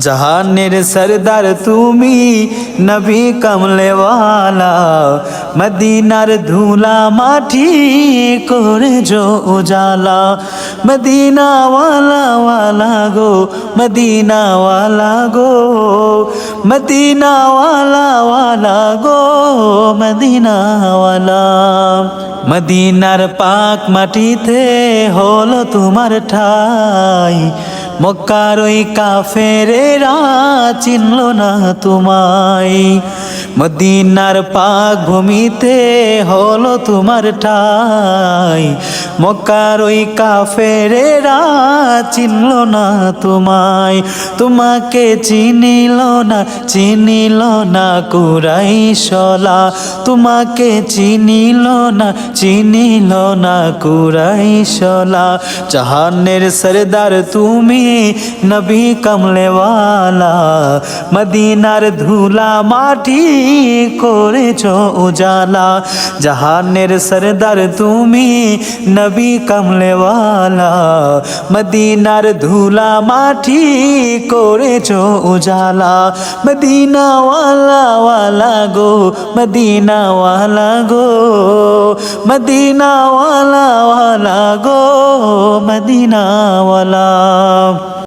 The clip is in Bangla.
জাহানের সরদার তুমি নবী কমলে ওয়ালা, মদিনার ধুলা মাটি করেছো উজালা। মদিনা ওয়ালা ওয়ালা গো, মদিনা ওয়ালা গো, মদিনা ওয়ালা ওয়ালা গো, মদিনা ওয়ালা। মদিনার পাক মাটিতে হলো তোমার ঠাই, মক্কার ওই কাফেরেরা চিনল না তোমায়। মদিনার পাক ভূমিতে হলো তোমার ঠাই, মক্কার ওই কাফেরেরা চিনল না তোমায়। তোমাকে চিনিল না, চিনিল না কুরাইশলা, তোমাকে চিনিল না, চিনিল না কুরাইশলা। জাহানের সরদার তুমি নবী কমলে ওয়ালা, মদিনার ধুলা মাটি করেছো উজালা। জাহানের সরদার তুমি নবী কমলে ওয়ালা, মদিনার ধুলা মাটি করেছো উজালা। মদিনা ওয়ালা ওয়ালা গো, মদিনা ওয়ালা গো, মদিনা ওয়ালা ওয়ালা গো, মদিনা ওয়ালা।